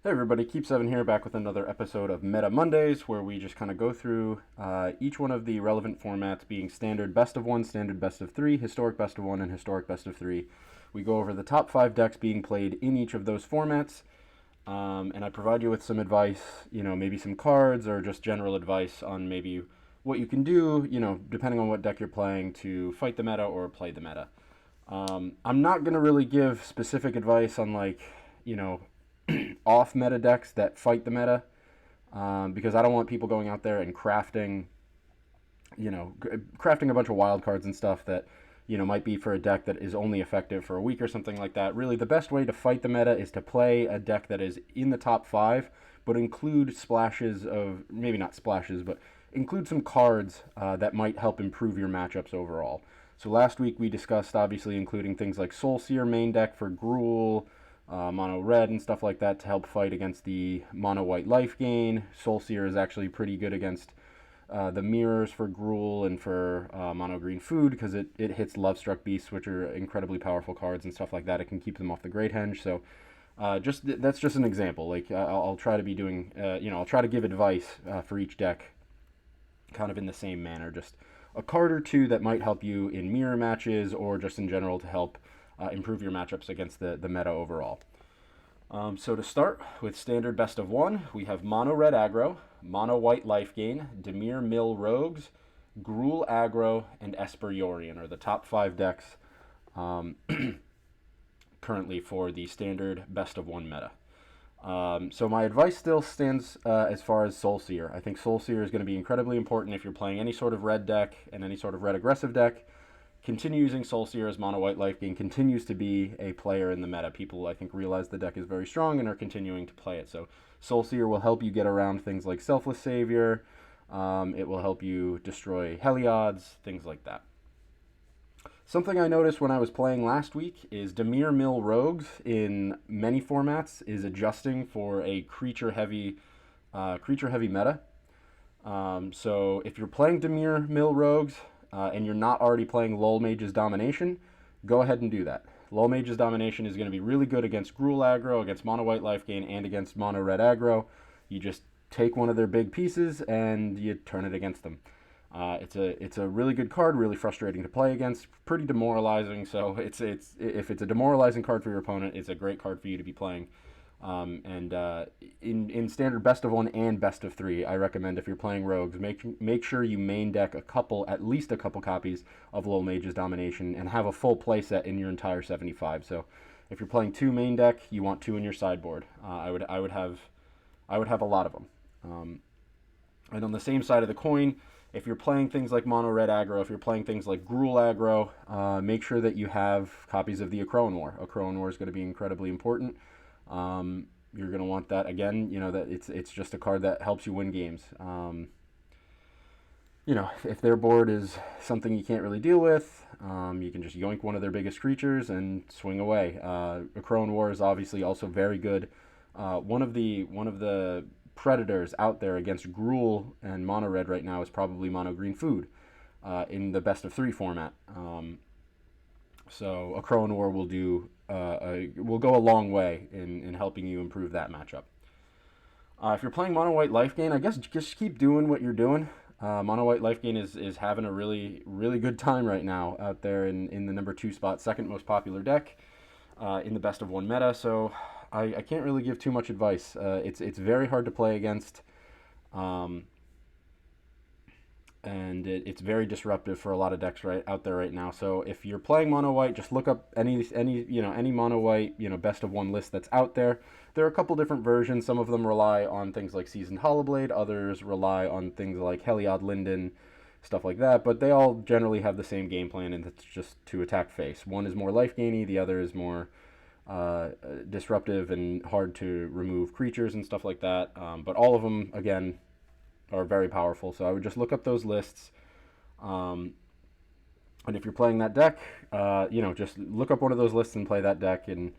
Hey everybody, Keep7 here, back with another episode of Meta Mondays, where we just kind of go through each one of the relevant formats, being standard best of one, standard best of three, historic best of one, and historic best of three. We go over the top 5 decks being played in each of those formats, and I provide you with some advice, maybe some cards or just general advice on maybe what you can do, depending on what deck you're playing to fight the meta or play the meta. I'm not going to really give specific advice on off meta decks that fight the meta, because I don't want people going out there and crafting a bunch of wild cards and stuff that might be for a deck that is only effective for a week or something like that. Really, the best way to fight the meta is to play a deck that is in the top 5, but include splashes of, maybe not splashes, but include some cards that might help improve your matchups overall. So last week we discussed obviously including things like Soul Seer main deck for Gruul, mono red and stuff like that to help fight against the mono white life gain. Soul Seer is actually pretty good against the mirrors for Gruul and for mono green food, because it hits Love Struck Beasts, which are incredibly powerful cards and stuff like that. It can keep them off the Great Henge. So that's just an example. Like I'll try to be doing, I'll try to give advice for each deck, kind of in the same manner. Just a card or two that might help you in mirror matches, or just in general to help improve your matchups against the meta overall. So to start with standard best of one, we have mono red aggro, mono white life gain, Dimir Mill rogues, Gruul aggro, and Esper Yorion are the top 5 decks currently for the standard best of one meta. So my advice still stands as far as Soul Seer. I think Soul Seer is going to be incredibly important if you're playing any sort of red deck and any sort of red aggressive deck. Continue using Soul Seer as mono white life gain continues to be a player in the meta. People, I think, realize the deck is very strong and are continuing to play it. So Soul Seer will help you get around things like Selfless Savior. It will help you destroy Heliod's, things like that. Something I noticed when I was playing last week is Dimir Mill Rogues in many formats is adjusting for a creature-heavy meta. So if you're playing Dimir Mill Rogues and you're not already playing Lol Mage's Domination, go ahead and do that. Lol Mage's Domination is going to be really good against Gruul aggro, against mono white life gain, and against mono red aggro. You just take one of their big pieces and you turn it against them. It's a really good card, really frustrating to play against, pretty demoralizing. So if it's a demoralizing card for your opponent, it's a great card for you to be playing. In standard best of one and best of three, I recommend, if you're playing rogues, make sure you main deck at least a couple copies of Lol Mage's Domination, and have a full playset in your entire 75. So if you're playing 2 main deck, you want 2 in your sideboard. I would have a lot of them. And on the same side of the coin, if you're playing things like mono red aggro, if you're playing things like Gruul aggro, make sure that you have copies of the Akroan War. Akroan War is going to be incredibly important. You're going to want that again. That it's just a card that helps you win games. If their board is something you can't really deal with, you can just yoink one of their biggest creatures and swing away. Akroan War is obviously also very good. One of the predators out there against Gruul and mono red right now is probably mono green food in the best of 3 format. So Akroan War will go a long way in helping you improve that matchup. If you're playing mono white life gain, I guess just keep doing what you're doing. Mono white life gain is having a really, really good time right now out there in the number 2 spot, second most popular deck in the best of one meta. So I can't really give too much advice. It's very hard to play against, and it's very disruptive for a lot of decks out there right now. So if you're playing mono white, just look up any mono white best of one list that's out there. There are a couple different versions. Some of them rely on things like Seasoned Hollowblade. Others rely on things like Heliod Linden, stuff like that. But they all generally have the same game plan, and it's just to attack face. One is more life gainy, the other is more disruptive and hard to remove creatures and stuff like that. But all of them, again, are very powerful. So I would just look up those lists. And if you're playing that deck, just look up one of those lists and play that deck, and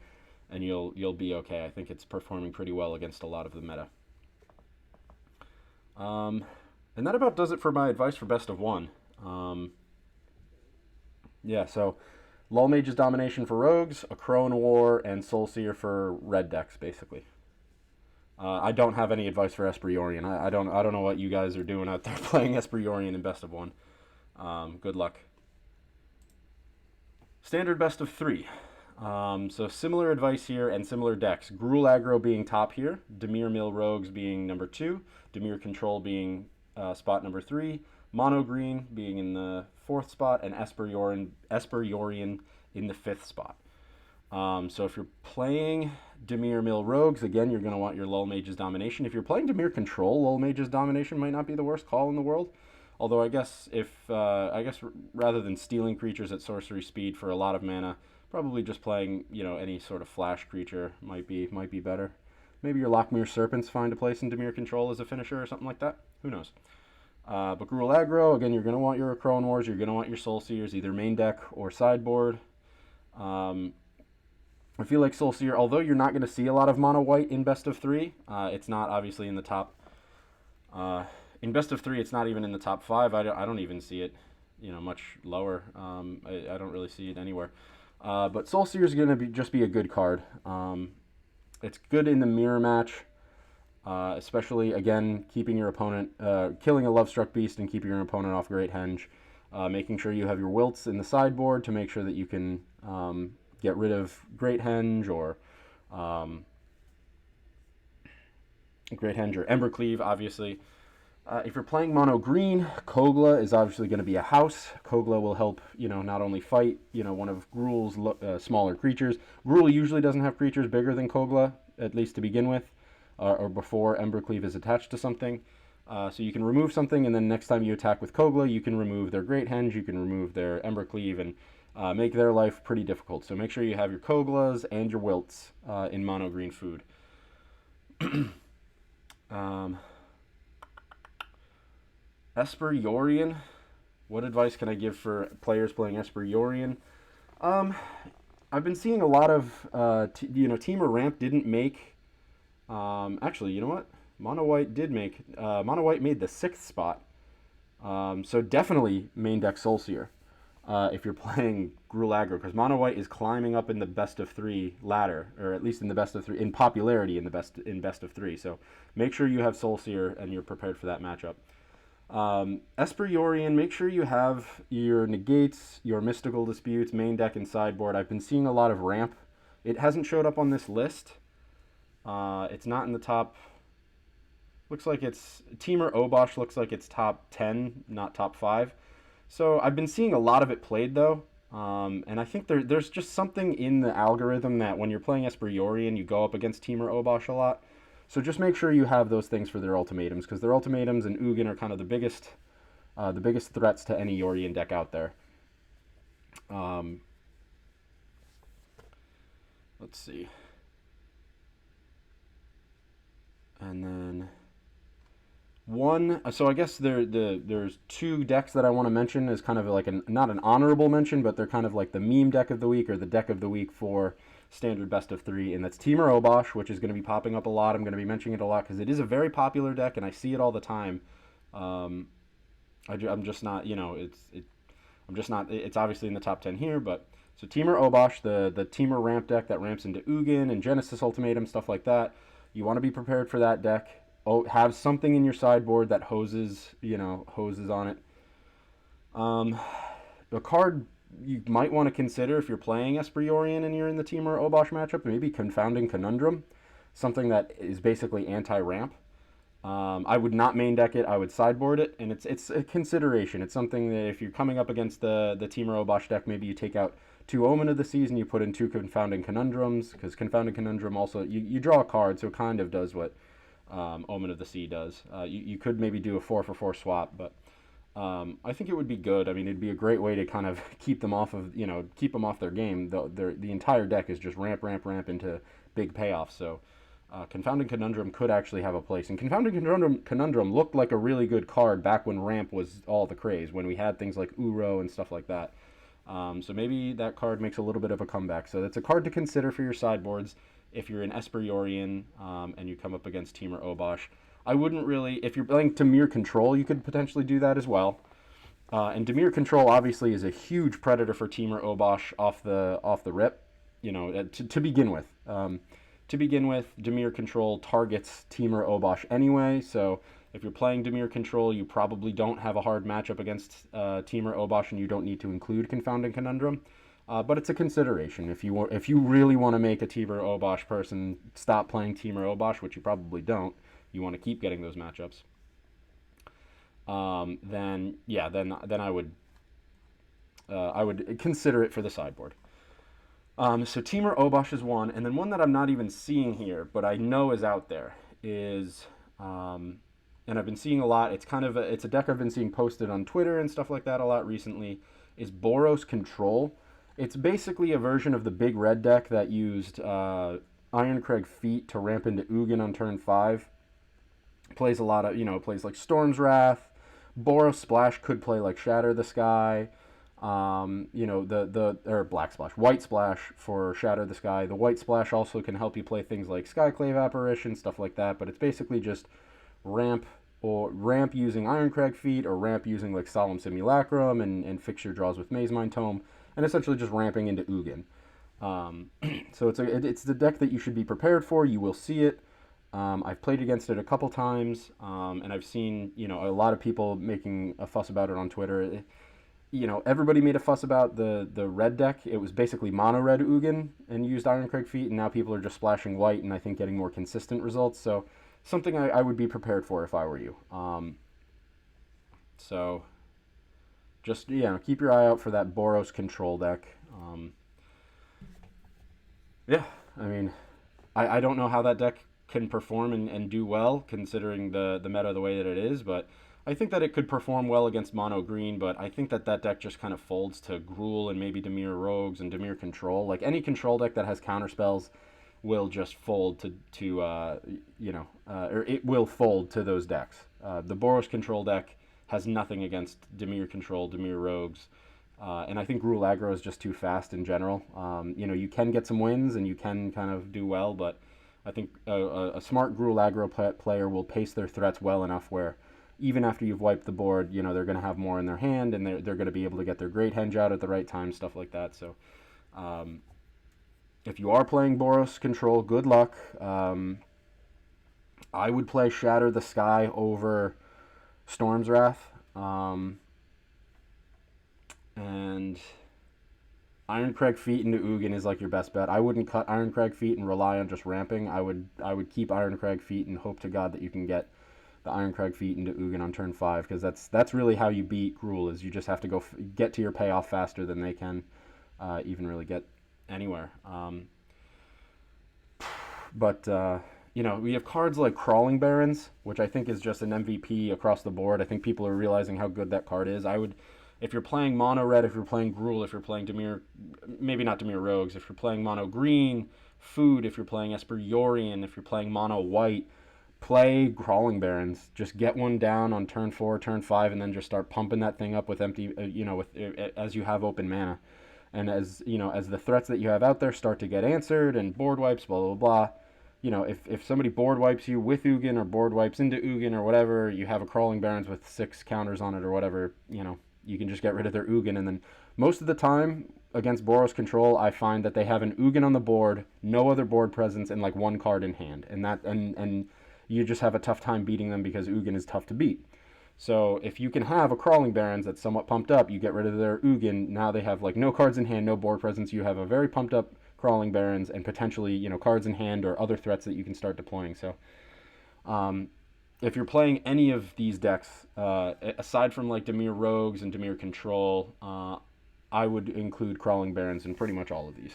you'll be okay. I think it's performing pretty well against a lot of the meta. And that about does it for my advice for best of one. So Lol Mage's Domination for rogues, Akroan War, and Soul Seer for red decks, basically. I don't have any advice for Esperiorian. I don't know what you guys are doing out there playing Esperiorian in best of one. Good luck. Standard best of three. So similar advice here and similar decks. Gruul Aggro being top here, Dimir Mill Rogues being number 2, Dimir Control being spot number 3, Mono Green being in the 4th spot, and Esperiorian in the 5th spot. So if you're playing Dimir Mill Rogues, again, you're going to want your Lull Mage's Domination. If you're playing Dimir Control, Lull Mage's Domination might not be the worst call in the world. Although I guess rather than stealing creatures at sorcery speed for a lot of mana, probably just playing any sort of flash creature might be better. Maybe your Lockmere Serpents find a place in Dimir Control as a finisher or something like that. Who knows? But Gruul Aggro, again, you're going to want your Crone Wars, you're going to want your Soul Seers, either main deck or sideboard. I feel like Soul Seer, although you're not going to see a lot of mono white in best of 3, it's not obviously in the top. In best of 3, it's not even in the top 5. I don't even see it, much lower. I don't really see it anywhere. But Soul Seer is going to just be a good card. It's good in the mirror match, especially, again, keeping your opponent, killing a Lovestruck Beast and keeping your opponent off Great Henge. Making sure you have your Wilts in the sideboard to make sure that you can get rid of Great Henge or Embercleave, obviously. If you're playing mono green, Kogla is obviously going to be a house. Kogla will help, not only fight, one of Gruul's smaller creatures. Gruul usually doesn't have creatures bigger than Kogla, at least to begin with, or before Embercleave is attached to something. So you can remove something, and then next time you attack with Kogla, you can remove their Great Henge, you can remove their Embercleave, and make their life pretty difficult. So make sure you have your Koglas and your Wilts in mono green food. Esperiorian. What advice can I give for players playing Esperiorian? I've been seeing a lot of, Temur Ramp didn't make. Actually, you know what? Mono White did make. Mono White made the 6th spot. So definitely main deck Soul Seer if you're playing Gruul Aggro, because Mono White is climbing up in the best of 3 ladder, or at least in the best of 3 in popularity in best of 3. So make sure you have Soul Seer and you're prepared for that matchup. Esperiorian, make sure you have your negates, your mystical disputes, main deck, and sideboard. I've been seeing a lot of ramp. It hasn't showed up on this list. It's not in the top. Looks like it's Temur Obosh. Looks like it's top 10, not top 5. So I've been seeing a lot of it played though, and I think there's just something in the algorithm that when you're playing Esperiorian, you go up against Temur Obosh a lot. So just make sure you have those things for their ultimatums, because their ultimatums and Ugin are kind of the biggest threats to any Yorian deck out there. Let's see. And then so I guess there's 2 decks that I want to mention as kind of like not an honorable mention, but they're kind of like the meme deck of the week or the deck of the week for standard best of 3, and that's Temur Obosh, which is going to be popping up a lot. I'm going to be mentioning it a lot because it is a very popular deck, and I see it all the time. I'm just not, I'm just not. It's obviously in the top 10 here, but so Temur Obosh, the Temur ramp deck that ramps into Ugin and Genesis Ultimatum, stuff like that. You want to be prepared for that deck. Have something in your sideboard that hoses on it. A card you might want to consider if you're playing Esperiorian and you're in the Temur Obosh matchup, maybe Confounding Conundrum, something that is basically anti-ramp. I would not main deck it. I would sideboard it, and it's a consideration. It's something that if you're coming up against the Temur Obosh deck, maybe you take out 2 Omen of the Seas and you put in 2 Confounding Conundrums, because Confounding Conundrum also, you draw a card, so it kind of does what Omen of the Sea does. You could maybe do a 4-for-4 swap, but I think it would be good. I mean, it'd be a great way to kind of keep them off their game. The entire deck is just ramp into big payoffs. So Confounding Conundrum could actually have a place. And Confounding Conundrum looked like a really good card back when ramp was all the craze, when we had things like Uro and stuff like that. So maybe that card makes a little bit of a comeback. So that's a card to consider for your sideboards if you're in Esperiorian and you come up against Temur Obosh. I wouldn't really, if you're playing Dimir Control, you could potentially do that as well. And Dimir Control obviously is a huge predator for Temur Obosh off the rip, to begin with. to begin with, Dimir Control targets Temur Obosh anyway, so if you're playing Dimir Control, you probably don't have a hard matchup against Temur Obosh, and you don't need to include Confounding Conundrum. But it's a consideration. If you really want to make a Temur Obosh person stop playing Temur Obosh, which you probably don't, you want to keep getting those matchups. Then I would consider it for the sideboard. So Temur Obosh is one, and then one that I'm not even seeing here, but I know is out there is, and I've been seeing a lot. It's a deck I've been seeing posted on Twitter and stuff like that a lot recently. Is Boros Control. It's basically a version of the big red deck that used Ironcrag Feet to ramp into Ugin on turn 5. Plays a lot of, plays like Storm's Wrath. Boros Splash could play like Shatter the Sky. Or Black Splash. White Splash for Shatter the Sky. The White Splash also can help you play things like Skyclave Apparition, stuff like that, but it's basically just ramp using Ironcrag Feet, or ramp using like Solemn Simulacrum and fix your draws with Mazemind Tome, and essentially just ramping into Ugin. So it's the deck that you should be prepared for. You will see it. I've played against it a couple times, and I've seen a lot of people making a fuss about it on Twitter. Everybody made a fuss about the red deck. It was basically mono red Ugin and used Ironcrag Feet, and now people are just splashing white and I think getting more consistent results. So something I would be prepared for if I were you. So just keep your eye out for that Boros Control deck. I don't know how that deck can perform and do well considering the meta the way that it is, but I think that it could perform well against mono green, but I think that deck just kind of folds to Gruul and maybe Dimir Rogues and Dimir Control. Like any control deck that has counter spells will just fold or it will fold to those decks. The Boros Control deck has nothing against Dimir Control, Dimir Rogues, and I think Gruul aggro is just too fast in general. You can get some wins and you can kind of do well, but I think a smart Gruul aggro player will pace their threats well enough where even after you've wiped the board, they're going to have more in their hand, and they're going to be able to get their Great Henge out at the right time, stuff like that. So if you are playing Boros Control, good luck. I would play Shatter the Sky over Storm's Wrath. And Ironcrag Feet into Ugin is like your best bet. I wouldn't cut Ironcrag Feet and rely on just ramping. I would keep Ironcrag Feet and hope to God that you can get the Ironcrag Feet into Ugin on turn 5, because that's really how you beat Gruul, is you just have to get to your payoff faster than they can even really get anywhere. We have cards like Crawling Barons, which I think is just an MVP across the board. I think people are realizing how good that card is. If you're playing mono red, if you're playing Gruul, if you're playing maybe not Dimir Rogues, if you're playing mono green, Food, if you're playing Esper Yorion, if you're playing mono white, play Crawling Barons. Just get one down on turn 4, turn 5, and then just start pumping that thing up with empty, as you have open mana. And as the threats that you have out there start to get answered and board wipes, blah, blah, blah, if somebody board wipes you with Ugin or board wipes into Ugin or whatever, you have a Crawling Barons with 6 counters on it or whatever, you can just get rid of their Ugin. And then most of the time against Boros Control, I find that they have an Ugin on the board, no other board presence, and like one card in hand. And you just have a tough time beating them because Ugin is tough to beat. So if you can have a Crawling Barons that's somewhat pumped up, you get rid of their Ugin, now they have like no cards in hand, no board presence, you have a very pumped up Crawling Barons and potentially, cards in hand or other threats that you can start deploying. So if you're playing any of these decks, aside from like Dimir Rogues and Dimir Control, I would include Crawling Barons in pretty much all of these.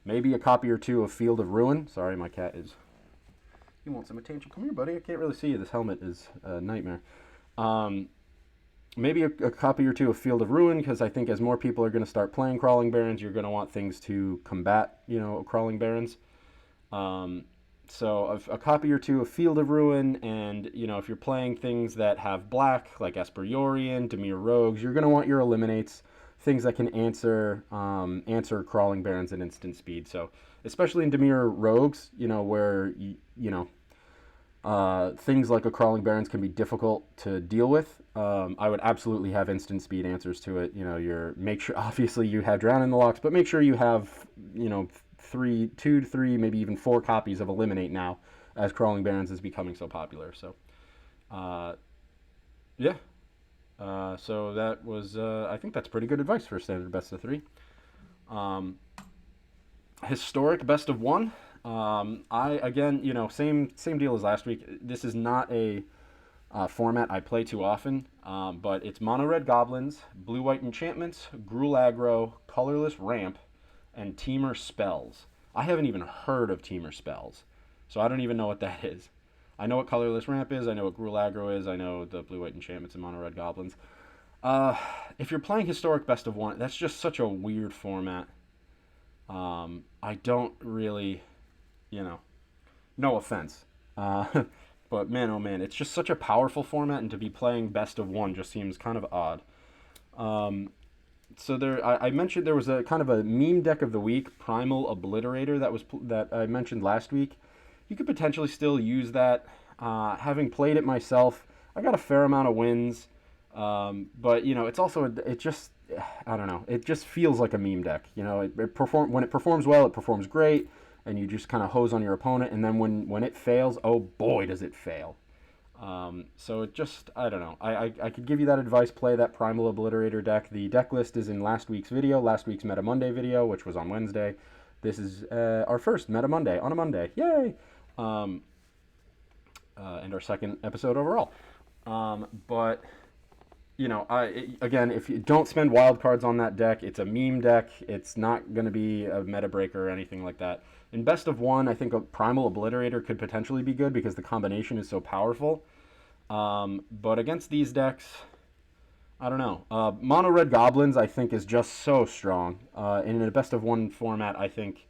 Maybe a copy or two of Field of Ruin. Sorry, my cat is... You want some attention? Come here, buddy. I can't really see you. This helmet is a nightmare. Maybe a copy or two of Field of Ruin, because I think as more people are going to start playing Crawling Barons, you're going to want things to combat, Crawling Barons. So a copy or two of Field of Ruin, and, if you're playing things that have black, like Esper Yorion, Dimir Rogues, you're going to want your Eliminates, things that can answer Crawling Barons at instant speed. So especially in Dimir Rogues, where, things like a Crawling Barons can be difficult to deal with. I would absolutely have instant speed answers to it. Make sure, obviously, you have Drown in the Locks, but make sure you have, two to three, maybe even four copies of Eliminate now, as Crawling Barrens is becoming so popular. So, uh, yeah. So that was, I think that's pretty good advice for a standard best of three. Um, Historic best of one. I again, same deal as last week. This is not a format I play too often, but it's mono red goblins, blue white enchantments, Gruul aggro, colorless ramp, and Teamer spells. I haven't even heard of Teamer spells, so I don't even know what that is. I know what colorless ramp is. I know what Gruul aggro is. I know the blue white enchantments and mono red goblins. Uh, if you're playing historic best of one, that's just such a weird format. I don't really, you know, no offense. But man, oh man, it's just such a powerful format, and to be playing best of one just seems kind of odd. Um, so I mentioned there was a kind of a meme deck of the week, Primal Obliterator, that I mentioned last week. You could potentially still use that. Having played it myself, I got a fair amount of wins, but it's also it just I don't know. It just feels like a meme deck. When it performs well, it performs great, and you just kind of hose on your opponent. And then when it fails, oh boy, does it fail. So it just, I don't know. I could give you that advice. Play that Primal Obliterator deck. The deck list is in last week's Meta Monday video, which was on Wednesday. This is our first Meta Monday on a Monday. Yay! And our second episode overall. But again, if you don't spend wild cards on that deck, it's a meme deck. It's not going to be a meta breaker or anything like that. In best of one, I think a Primal Obliterator could potentially be good because the combination is so powerful. But against these decks, I don't know. Mono Red Goblins, I think, is just so strong. In a best of one format, I think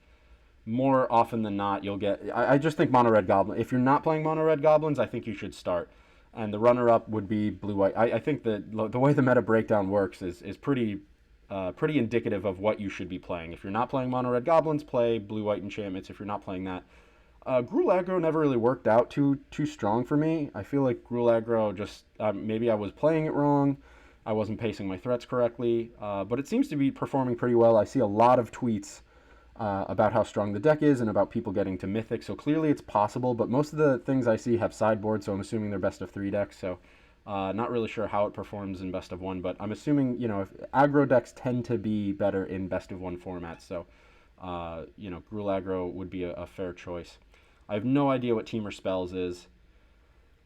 more often than not, you'll get. I just think Mono Red Goblin. If you're not playing Mono Red Goblins, I think you should start. And the runner-up would be Blue White. I think that the way the meta breakdown works is pretty indicative of what you should be playing. If you're not playing Mono Red Goblins, play Blue White Enchantments. If you're not playing that, Gruul aggro never really worked out too strong for me. I feel like Gruul aggro just maybe I was playing it wrong. I wasn't pacing my threats correctly, but it seems to be performing pretty well. I see a lot of tweets about how strong the deck is and about people getting to Mythic, so clearly it's possible, but most of the things I see have sideboard, so I'm assuming they're best of three decks, so not really sure how it performs in best of one, but I'm assuming, if aggro decks tend to be better in best of one formats, so, Gruul aggro would be a fair choice. I have no idea what Teamer Spells is.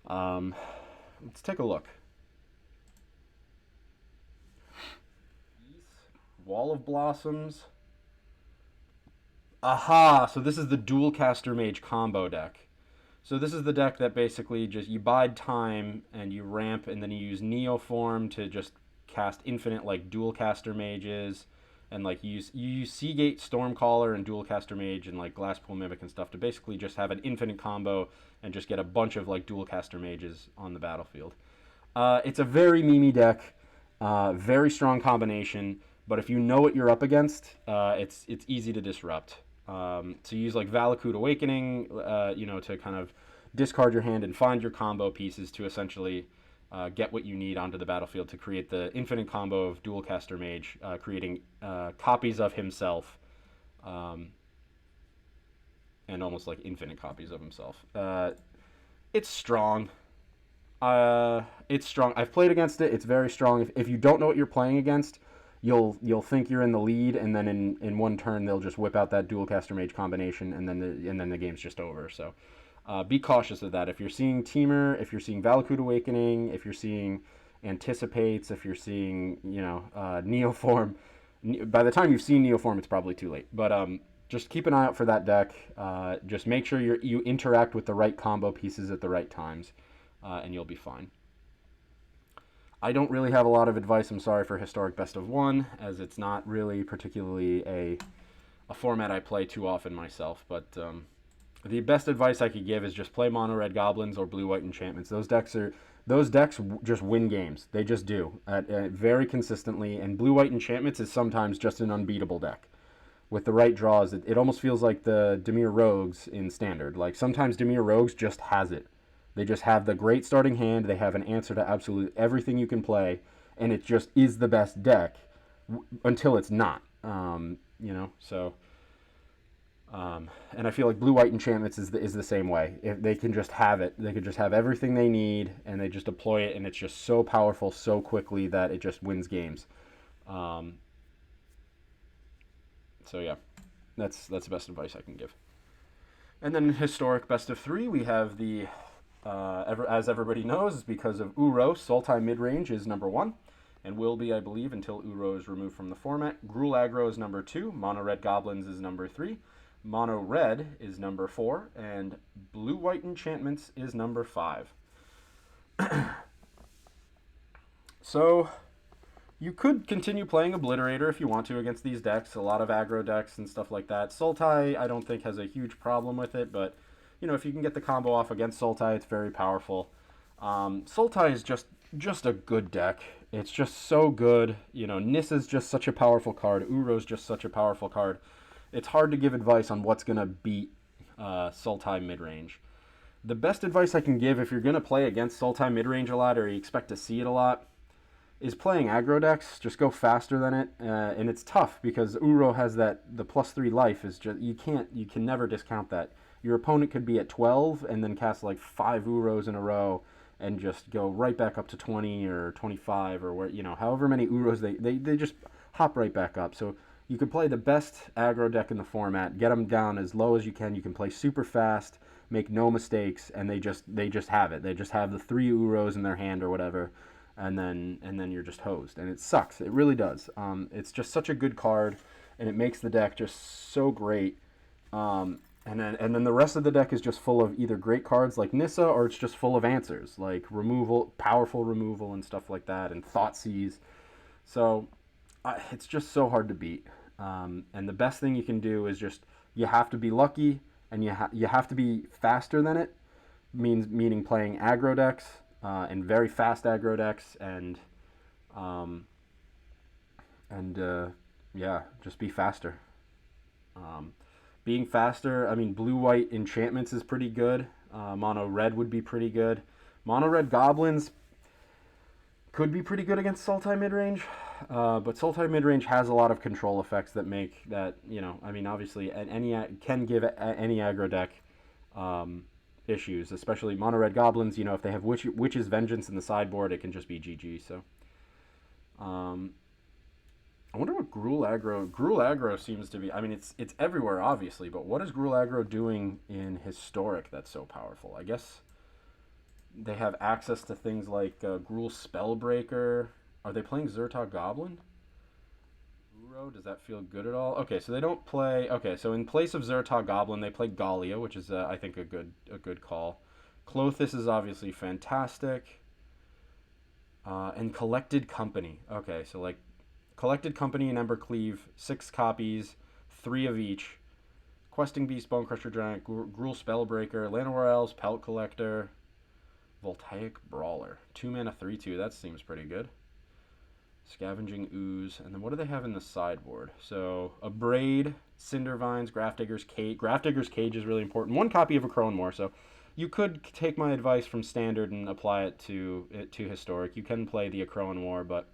Let's take a look. Wall of Blossoms. Aha! So this is the Dual Caster Mage combo deck. So this is the deck that basically just you bide time and you ramp and then you use Neoform to just cast infinite Dual Caster Mages, and you use Seagate Stormcaller and Dual Caster Mage and Glasspool Mimic and stuff to basically just have an infinite combo and just get a bunch of Dual Caster Mages on the battlefield. It's a very memey deck, very strong combination, but if you know what you're up against, it's easy to disrupt. So you use Valakut Awakening, to kind of discard your hand and find your combo pieces to essentially get what you need onto the battlefield to create the infinite combo of Dual Caster Mage, creating copies of himself, and almost infinite copies of himself. It's strong. It's strong. I've played against it. It's very strong. If you don't know what you're playing against, you'll think you're in the lead, and then in one turn they'll just whip out that Dual Caster Mage combination, and then the game's just over. So be cautious of that. If you're seeing Teamer, if you're seeing Valakut Awakening, if you're seeing Anticipates, if you're seeing Neoform, by the time you've seen Neoform, it's probably too late. But just keep an eye out for that deck. Just make sure you interact with the right combo pieces at the right times, and you'll be fine. I don't really have a lot of advice, I'm sorry, for Historic Best of One, as it's not really particularly a format I play too often myself, but the best advice I could give is just play Mono Red Goblins or Blue White Enchantments. Those decks just win games. They just do, very consistently, and Blue White Enchantments is sometimes just an unbeatable deck. With the right draws, it almost feels like the Dimir Rogues in Standard. Sometimes Dimir Rogues just has it. They just have the great starting hand. They have an answer to absolutely everything you can play, and it just is the best deck until it's not. So And I feel like blue-white enchantments is the same way. If they can just have it, they could just have everything they need, and they just deploy it, and it's just so powerful so quickly that it just wins games. Um, so yeah, that's the best advice I can give. And then historic best of three, we have the as everybody knows, because of Uro, Sultai mid-range is number one, and will be, I believe, until Uro is removed from the format. Gruul Aggro is number two, Mono Red Goblins is number three, Mono Red is number four, and Blue White Enchantments is number five. So you could continue playing Obliterator if you want to against these decks. A lot of aggro decks and stuff like that. Sultai, I don't think, has a huge problem with it, but if you can get the combo off against Sultai, it's very powerful. Sultai is just a good deck. It's just so good. Nissa's just such a powerful card. Uro's just such a powerful card. It's hard to give advice on what's going to beat Sultai midrange. The best advice I can give if you're going to play against Sultai midrange a lot, or you expect to see it a lot, is playing aggro decks. Just go faster than it, and it's tough because Uro has the +3 life. Is just you can never discount that. Your opponent could be at 12 and then cast like 5 Uros in a row and just go right back up to 20 or 25 or however many Uros they just hop right back up. So you could play the best aggro deck in the format, get them down as low as you can. You can play super fast, make no mistakes, and they just have it. They just have the 3 Uros in their hand or whatever. And then you're just hosed, and it sucks. It really does. It's just such a good card, and it makes the deck just so great. And then the rest of the deck is just full of either great cards like Nissa, or it's just full of answers like removal, powerful removal, and stuff like that, and Thoughtseize. So it's just so hard to beat. And the best thing you can do is just you have to be lucky, and you have to be faster than it. Meaning playing aggro decks. And very fast aggro decks, and yeah, just be faster. Being faster, I mean, blue-white enchantments is pretty good. Mono red would be pretty good. Mono red goblins could be pretty good against Sultai midrange, but Sultai midrange has a lot of control effects that make that obviously can give any aggro deck. Issues, especially Mono Red Goblins. If they have Witch's Vengeance in the sideboard, it can just be GG. So, I wonder what Gruul Aggro seems to be. I mean, it's everywhere, obviously, but what is Gruul Aggro doing in Historic that's so powerful? I guess they have access to things like Gruul Spellbreaker. Are they playing Zertog Goblin? Does that feel good at all? Okay, so they don't play. Okay, so in place of Zertog Goblin, they play Gallia, which is I think a good call. Klothys is obviously fantastic. And Collected Company. Okay, so like Collected Company and Embercleave, 6 copies, 3 of each. Questing Beast, Bonecrusher Giant, Gruul Spellbreaker, Llanowar Elves, Pelt Collector, Voltaic Brawler. 2 mana, 3/2. That seems pretty good. Scavenging Ooze, and then what do they have in the sideboard? So a Braid, Cindervines, Grafdigger's Cage. Grafdigger's Cage is really important. 1 copy of a Crone Moor, so you could take my advice from Standard and apply it to Historic. You can play the Akroan War, but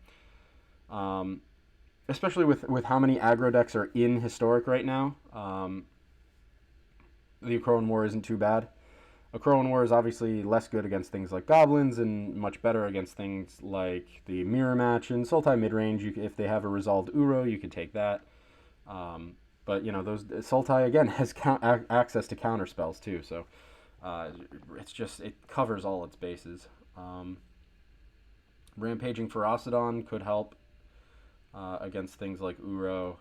especially with how many aggro decks are in Historic right now, the Akroan War isn't too bad. Akroan War is obviously less good against things like Goblins and much better against things like the Mirror Match and Sultai midrange. If they have a resolved Uro, you could take that. But those Sultai again has access to counter spells too, so it covers all its bases. Rampaging Ferocidon could help against things like Uro.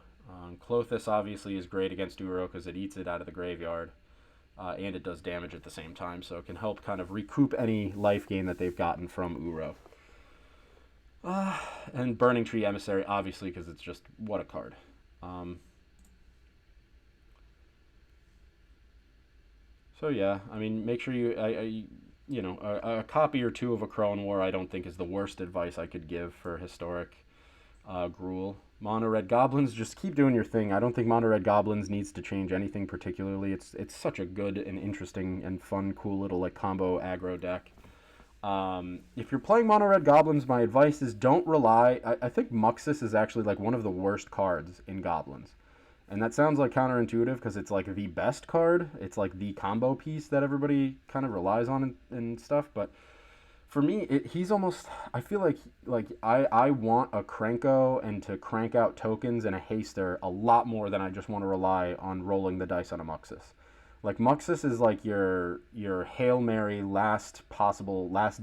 Klothys obviously is great against Uro because it eats it out of the graveyard. And it does damage at the same time, so it can help kind of recoup any life gain that they've gotten from Uro. And Burning Tree Emissary, obviously, because it's just, what a card. So yeah, I mean, make sure a copy or 2 of a Akroan War I don't think is the worst advice I could give for Historic Gruul. Mono Red Goblins, just keep doing your thing. I don't think Mono Red Goblins needs to change anything particularly. It's such a good and interesting and fun, cool little like combo aggro deck. If you're playing Mono Red Goblins, my advice is don't rely. I think Muxus is actually like one of the worst cards in Goblins. And that sounds like counterintuitive because it's like the best card. It's like the combo piece that everybody kind of relies on and stuff. But for me, he's almost. I feel like I want a Cranko and to crank out tokens and a Haster a lot more than I just want to rely on rolling the dice on a Muxus. Like Muxus is like your Hail Mary last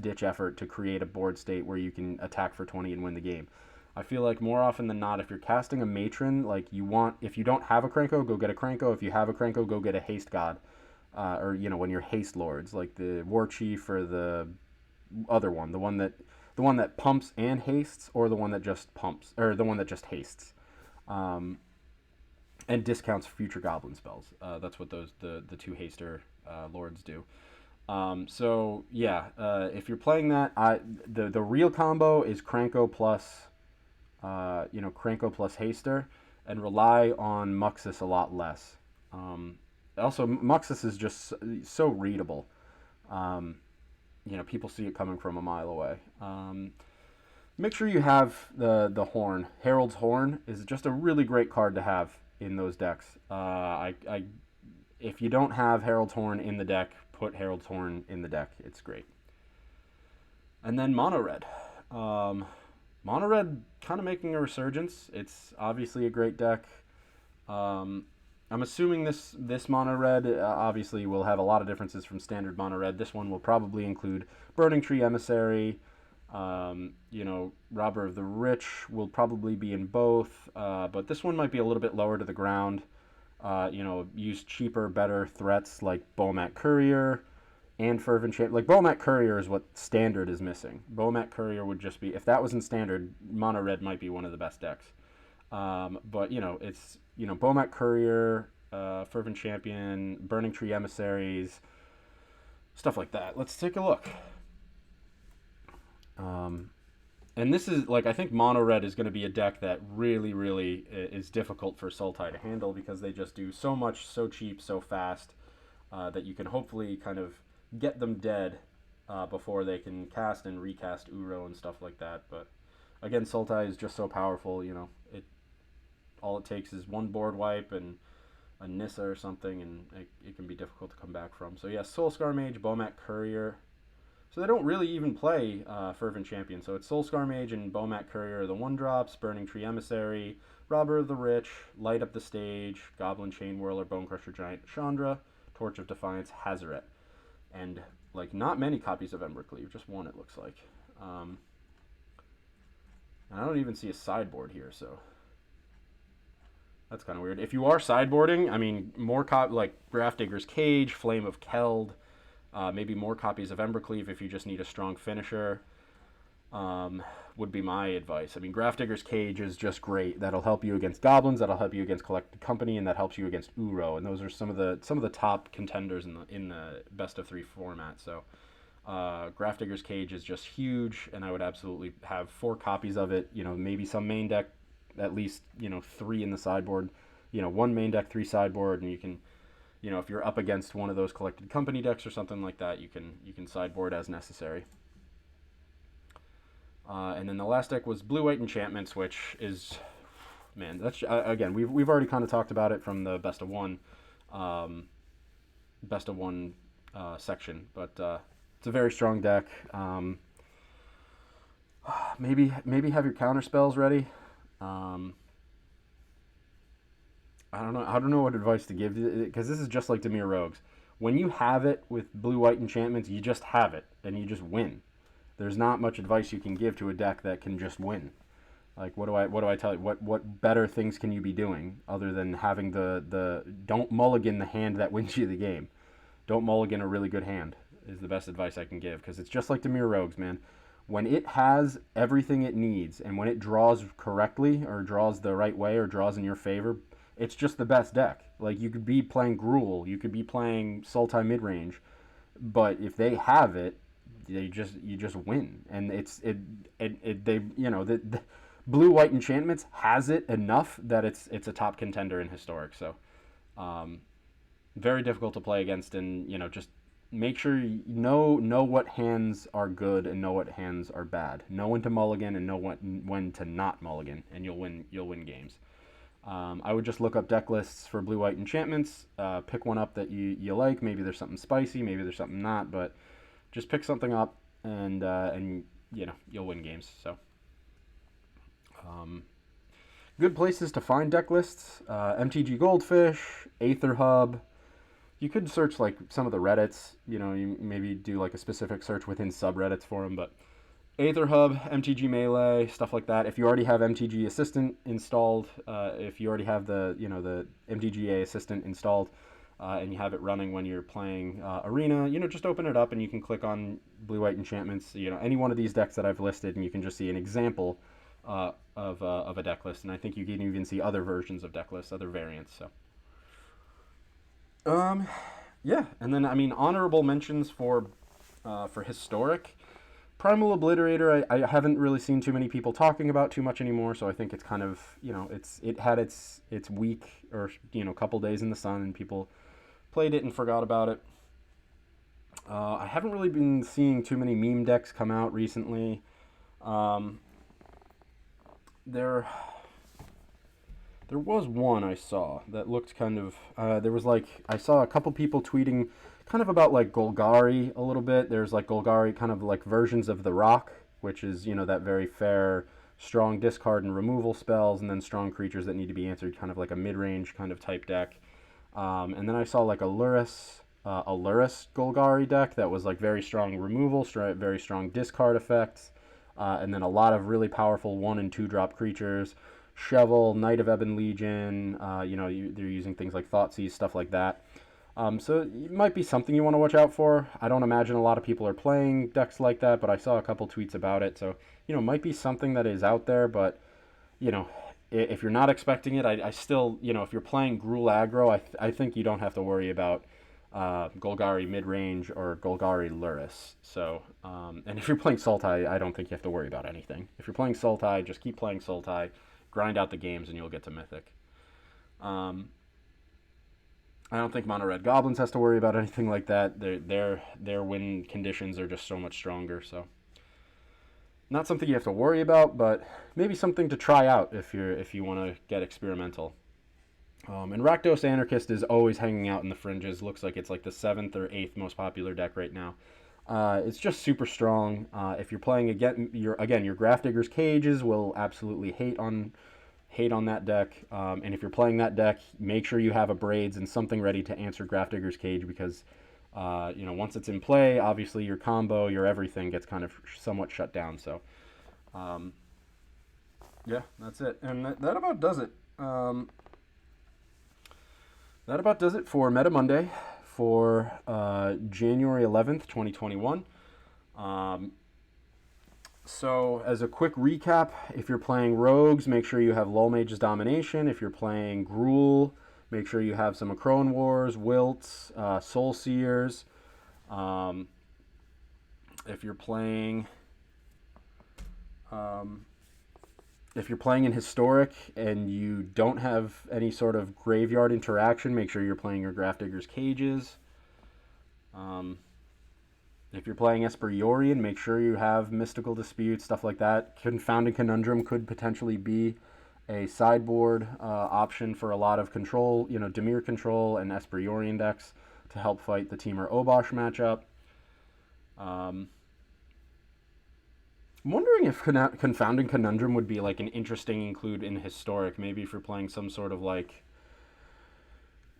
ditch effort to create a board state where you can attack for 20 and win the game. I feel like more often than not, if you're casting a matron, like if you don't have a Cranko, go get a Cranko. If you have a Cranko, go get a Haste God, or when you're Haste Lords, like the War Chief or the other one, the one that pumps and hastes, or the one that just pumps, or the one that just hastes, and discounts future goblin spells. That's what the two haster lords do. So yeah, if you're playing that, the real combo is Cranko plus Cranko plus haster, and rely on Muxus a lot less. Also, Muxus is just so readable. People see it coming from a mile away. Make sure you have the horn. Herald's Horn is just a really great card to have in those decks. If you don't have Herald's Horn in the deck, put Herald's Horn in the deck. It's great. And then Mono Red. Mono Red kind of making a resurgence. It's obviously a great deck. I'm assuming this Mono Red obviously will have a lot of differences from standard Mono Red. This one will probably include Burning Tree Emissary. Robber of the Rich will probably be in both, but this one might be a little bit lower to the ground. Use cheaper, better threats like Bomat Courier and Fervent Champion. Like Bomat Courier is what standard is missing. Bomat Courier would just be, if that was in standard, Mono Red might be one of the best decks. But it's Bomat Courier, Fervent Champion, Burning Tree Emissaries, stuff like that. Let's take a look. And this is I think Mono Red is going to be a deck that really, really is difficult for Sultai to handle because they just do so much, so cheap, so fast that you can hopefully kind of get them dead before they can cast and recast Uro and stuff like that. But again, Sultai is just so powerful. All it takes is one board wipe and a Nissa or something, and it can be difficult to come back from. So yeah, Soulscar Mage, Bomat Courier. So they don't really even play Fervent Champion. So it's Soulscar Mage and Bomat Courier are the 1-drops, Burning Tree Emissary, Robber of the Rich, Light Up the Stage, Goblin Chain Whirler, Bonecrusher Giant Chandra, Torch of Defiance, Hazaret. And not many copies of Embercleave, just one it looks like. And I don't even see a sideboard here, so that's kind of weird. If you are sideboarding, I mean, more like Grafdigger's Cage, Flame of Keld, maybe more copies of Embercleave if you just need a strong finisher, would be my advice. I mean, Grafdigger's Cage is just great. That'll help you against goblins. That'll help you against Collected Company, and that helps you against Uro. And those are some of the top contenders in the best of 3 format. So, Grafdigger's Cage is just huge, and I would absolutely have 4 copies of it. Maybe some main deck, at least 3 in the sideboard. 1 main deck, 3 sideboard, and you can. If you're up against one of those Collected Company decks or something like that, you can sideboard as necessary. And then the last deck was Blue-White Enchantments, which is, man, that's again we've already kind of talked about it from the best of one section, but it's a very strong deck. Maybe have your counter spells ready. I don't know what advice to give, because this is just like Dimir Rogues. When you have it with Blue-White Enchantments, you just have it, and you just win. There's not much advice you can give to a deck that can just win. Like, what do I tell you? What better things can you be doing other than having the don't mulligan the hand that wins you the game. Don't mulligan a really good hand is the best advice I can give, because it's just like Dimir Rogues, man. When it has everything it needs, and when it draws correctly, or draws the right way, or draws in your favor, it's just the best deck. Like, you could be playing Gruul, you could be playing Sultai midrange, but if they have it, you just win. And the Blue-White Enchantments has it enough that it's a top contender in Historic. So very difficult to play against, and just make sure you know what hands are good and know what hands are bad. Know when to mulligan and know when to not mulligan, and you'll win games. I would just look up deck lists for blue-white enchantments, pick one up that you like. Maybe there's something spicy, maybe there's something not, but just pick something up and you'll win games. So um, good places to find deck lists: MTG Goldfish, Aether Hub. You could search like some of the Reddits. You maybe do like a specific search within subreddits for them, but Aether Hub, MTG Melee, stuff like that. If you already have MTG Assistant installed, if you already have the MTGA Assistant installed, and you have it running when you're playing Arena, just open it up and you can click on blue-white enchantments. Any one of these decks that I've listed, and you can just see an example of a deck list. And I think you can even see other versions of deck lists, other variants. So, yeah, and then honorable mentions for historic. Primal Obliterator, I haven't really seen too many people talking about too much anymore, so I think it's kind of, it had its week or, couple days in the sun, and people played it and forgot about it. I haven't really been seeing too many meme decks come out recently. There was one I saw that looked kind of, I saw a couple people tweeting kind of about like Golgari a little bit. There's like Golgari kind of like versions of the Rock, which is, that very fair, strong discard and removal spells, and then strong creatures that need to be answered, kind of like a mid-range kind of type deck. And then I saw like a Lurrus Golgari deck that was like very strong removal, very strong discard effects, and then a lot of really powerful 1 and 2 drop creatures. Shovel, Knight of Ebon Legion, they're using things like Thoughtseize, stuff like that. So it might be something you want to watch out for. I don't imagine a lot of people are playing decks like that, but I saw a couple tweets about it. So, it might be something that is out there, but, if you're not expecting it, I still, if you're playing Gruul aggro, I think you don't have to worry about Golgari mid-range or Golgari Lurrus. So, and if you're playing Sultai, I don't think you have to worry about anything. If you're playing Sultai, just keep playing Sultai, grind out the games, and you'll get to Mythic. I don't think Mono Red Goblins has to worry about anything like that. Their win conditions are just so much stronger. So, not something you have to worry about, but maybe something to try out if you want to get experimental. And Rakdos Anarchist is always hanging out in the fringes. Looks like it's like the 7th or 8th most popular deck right now. It's just super strong. If you're playing your Grafdigger's Cages will absolutely hate on that deck. And if you're playing that deck, make sure you have a Braids and something ready to answer Grafdigger's Cage, because once it's in play, obviously your combo, your everything gets kind of somewhat shut down. So, yeah, that's it. And that about does it. That about does it for Meta Monday for January 11th, 2021. So, as a quick recap, if you're playing Rogues, make sure you have Lull Mage's Domination. If you're playing Gruul, make sure you have some Acroan Wars, Wilts, Soul Seers. If you're playing in Historic and you don't have any sort of graveyard interaction, make sure you're playing your Grafdigger's Cages. If you're playing Esperiorian, make sure you have Mystical Dispute, stuff like that. Confounding Conundrum could potentially be a sideboard option for a lot of control, Dimir control and Esperiorian decks to help fight the Temur Obosh matchup. I'm wondering if Confounding Conundrum would be like an interesting include in Historic, maybe if you're playing some sort of like,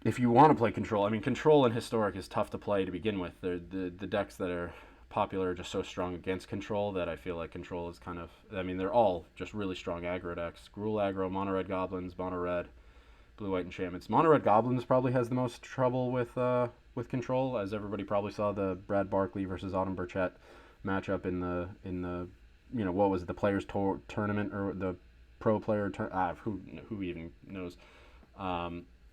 if you want to play Control. Control in Historic is tough to play to begin with. The decks that are popular are just so strong against Control that I feel like Control is kind of, they're all just really strong aggro decks. Gruul aggro, Mono Red Goblins, Mono Red, Blue White Enchantments. Mono Red Goblins probably has the most trouble with Control, as everybody probably saw the Brad Barkley versus Autumn Burchett matchup in the what was it, the Players Tournament or the Pro Player who even knows.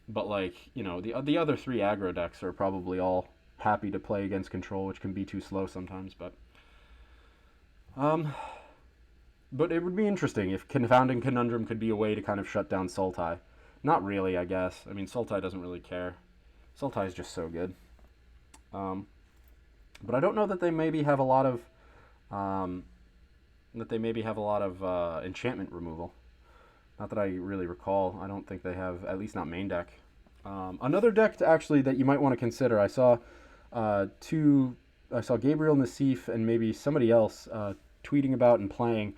But the other 3 aggro decks are probably all happy to play against Control, which can be too slow sometimes. But it would be interesting if Confounding Conundrum could be a way to kind of shut down Sultai. Not really, I guess. Sultai doesn't really care. Sultai is just so good. But I don't know that they maybe have a lot of enchantment removal. Not that I really recall. I don't think they have, at least not main deck. Another deck actually that you might want to consider. I saw Gabriel Nassif and maybe somebody else tweeting about and playing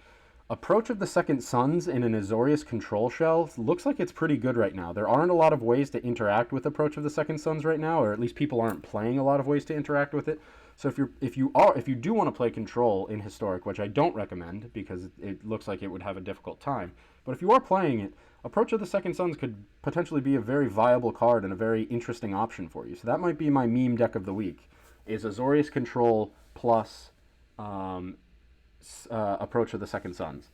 Approach of the Second Sons in an Azorius control shell. Looks like it's pretty good right now. There aren't a lot of ways to interact with Approach of the Second Sons right now, or at least people aren't playing a lot of ways to interact with it. So if you do want to play control in Historic, which I don't recommend because it looks like it would have a difficult time, but if you are playing it, Approach of the Second Sons could potentially be a very viable card and a very interesting option for you. So that might be my meme deck of the week, is Azorius control plus Approach of the Second Sons.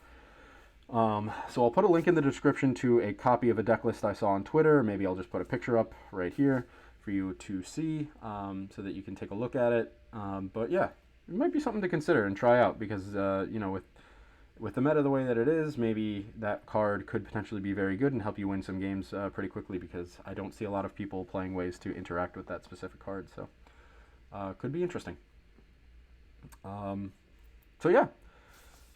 So I'll put a link in the description to a copy of a deck list I saw on Twitter. Maybe I'll just put a picture up right here for you to see, so that you can take a look at it. But yeah, it might be something to consider and try out because with the meta the way that it is, maybe that card could potentially be very good and help you win some games pretty quickly, because I don't see a lot of people playing ways to interact with that specific card. So could be interesting. So yeah,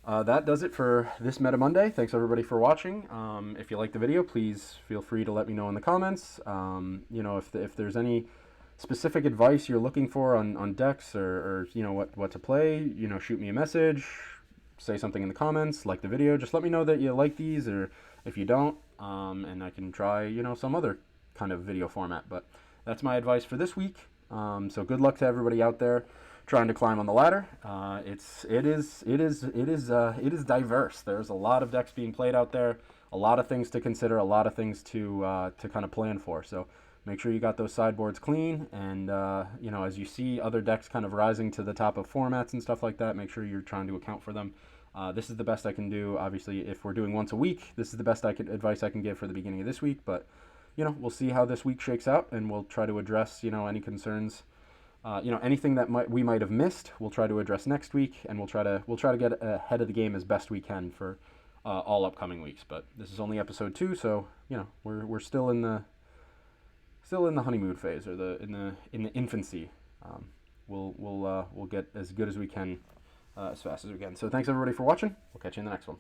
that does it for this Meta Monday. Thanks everybody for watching. If you like the video, please feel free to let me know in the comments. If there's any specific advice you're looking for on decks, or what to play, shoot me a message, say something in the comments, like the video. Just let me know that you like these, or if you don't, and I can try some other kind of video format. But that's my advice for this week. So good luck to everybody out there trying to climb on the ladder. It is diverse. There's a lot of decks being played out there, a lot of things to consider, a lot of things to kind of plan for. So make sure you got those sideboards clean, and as you see other decks kind of rising to the top of formats and stuff like that, make sure you're trying to account for them. This is the best I can do. Obviously, if we're doing once a week, this is the best advice I can give for the beginning of this week. But we'll see how this week shakes out, and we'll try to address any concerns. Anything that we might have missed, we'll try to address next week, and we'll try to get ahead of the game as best we can for all upcoming weeks. But this is only episode 2, so we're still in the honeymoon phase, or in the infancy. We'll get as good as we can as fast as we can. So thanks everybody for watching. We'll catch you in the next one.